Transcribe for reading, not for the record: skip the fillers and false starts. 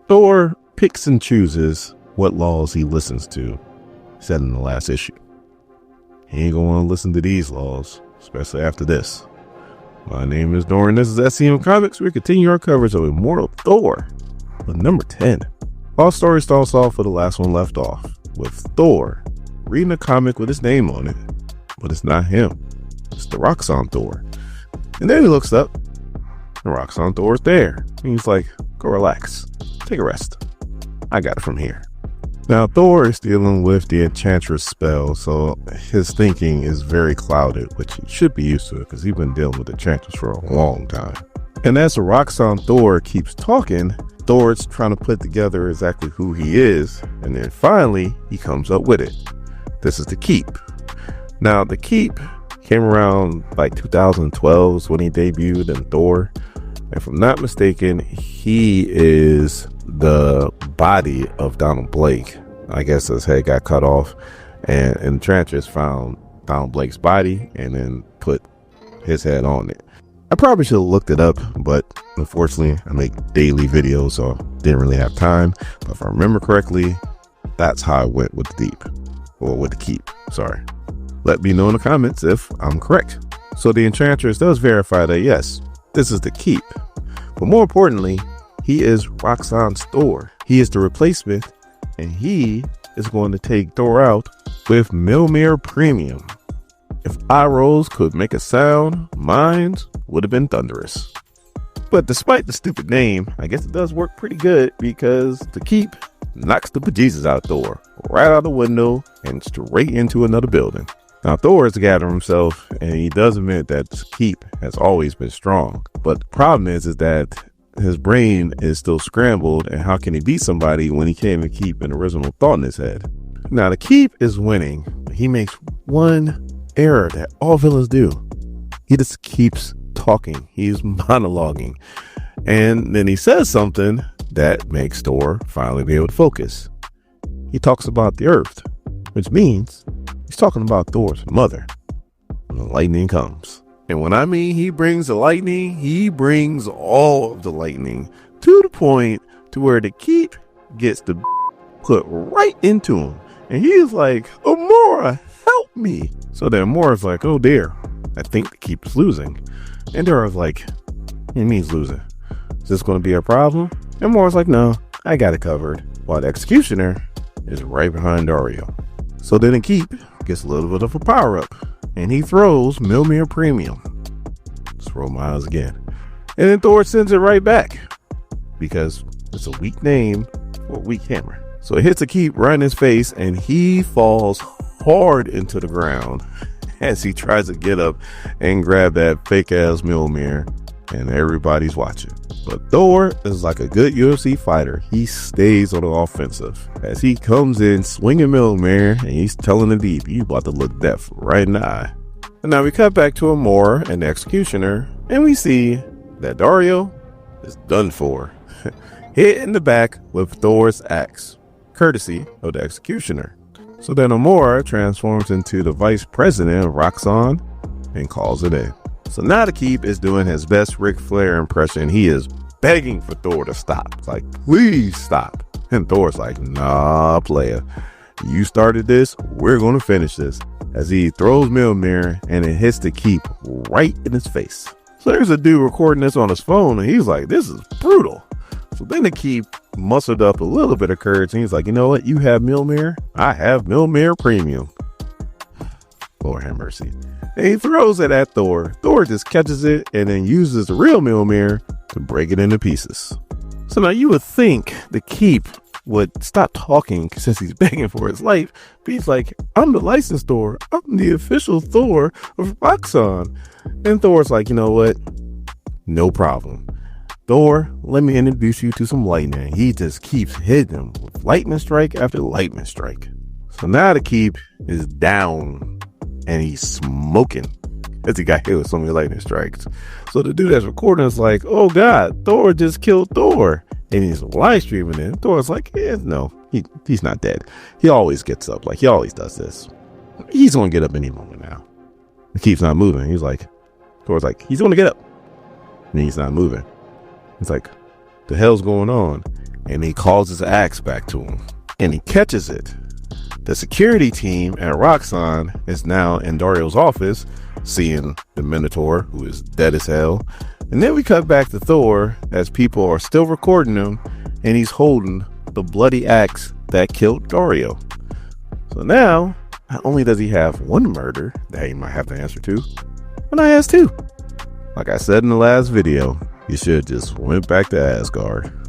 Thor picks and chooses what laws he listens to, said in the last issue. He ain't gonna want to listen to these laws, especially after this. My name is Doran. This is SCM Comics. We continue our coverage of Immortal Thor with number 10. Our story starts off with the last one left off, with Thor reading a comic with his name on it, but it's not him. It's the Roxxon Thor. And then he looks up, and Roxxon Thor's there. And he's like, go relax, take a rest. I got it from here. Now, Thor is dealing with the Enchantress spell, so his thinking is very clouded, which he should be used to because he's been dealing with Enchantress for a long time. And as the Roxxon Thor keeps talking, Thor's trying to put together exactly who he is, and then finally, he comes up with it. This is the Keep. Now, the Keep came around like 2012 when he debuted in Thor. And if I'm not mistaken, he is the body of Donald Blake. I guess his head got cut off, and Enchantress found Donald Blake's body and then put his head on it. I probably should have looked it up, but unfortunately I make daily videos, so didn't really have time. But if I remember correctly, that's how I went with the Deep, or with the Keep, sorry. Let me know in the comments if I'm correct. So the Enchantress does verify that yes, this is the Keep. But more importantly, he is Roxxon's Thor. He is the replacement, and he is going to take Thor out with Mjolnir Premium. If eye rolls could make a sound, mine would have been thunderous. But despite the stupid name, I guess it does work pretty good because the Keep knocks the bejesus out of Thor, right out the window and straight into another building. Now, Thor has gathered himself, and he does admit that the Keep has always been strong. But the problem is that his brain is still scrambled, and how can he beat somebody when he can't even keep an original thought in his head? Now, the Keep is winning, but he makes one error that all villains do. He just keeps talking. He's monologuing. And then he says something that makes Thor finally be able to focus. He talks about the Earth, which means he's talking about Thor's mother. And the lightning comes. And when I mean he brings the lightning, he brings all of the lightning to the point to where the Keep gets to put right into him. And he's like, Amora, help me. So then Amora's like, oh dear, I think the Keep is losing. And Dora's like, he means losing. Is this going to be a problem? And Amora's like, no, I got it covered. While the Executioner is right behind Dario. So then the Keep gets a little bit of a power up. And he throws Mjolnir Premium. Let's roll my eyes again. And then Thor sends it right back. Because it's a weak name for a weak hammer. So it hits the Keep right in his face. And he falls hard into the ground. As he tries to get up and grab that fake ass Mjolnir. And everybody's watching. But Thor is like a good UFC fighter. He stays on the offensive. As he comes in swinging Mjolnir, and he's telling the Deep, you about to look death right in the eye. And now we cut back to Amora and the Executioner, and we see that Dario is done for. Hit in the back with Thor's axe, courtesy of the Executioner. So then Amora transforms into the Vice President of Roxxon and calls it in. So now the Keep is doing his best Ric Flair impression. He is begging for Thor to stop. It's like, please stop. And Thor's like, nah, player. You started this. We're going to finish this. As he throws Mjolnir and it hits the Keep right in his face. So there's a dude recording this on his phone and he's like, this is brutal. So then the Keep mustered up a little bit of courage and he's like, you know what? You have Mjolnir. I have Mjolnir Premium. Lord have mercy. And he throws it at Thor. Thor just catches it and then uses the real Mjolnir to break it into pieces. So now you would think the Keep would stop talking since he's begging for his life. But he's like, I'm the licensed Thor. I'm the official Thor of Roxxon. And Thor's like, you know what? No problem. Thor, let me introduce you to some lightning. He just keeps hitting him with lightning strike after lightning strike. So now the Keep is down. And he's smoking as he got hit with so many lightning strikes. So the dude that's recording is like, oh God, Thor just killed Thor. And he's live streaming it. Thor's like, yeah, no, he's not dead. He always gets up. Like, he always does this. He's going to get up any moment now. He keeps not moving. Thor's like, he's going to get up. And he's not moving. He's like, the hell's going on? and he calls his axe back to him, and he catches it. The security team at Roxxon is now in Dario's office, seeing the Minotaur, who is dead as hell. And then we cut back to Thor as people are still recording him, and he's holding the bloody axe that killed Dario. So now, not only does he have one murder that he might have to answer to, but now he has two. Like I said in the last video, you should have just went back to Asgard.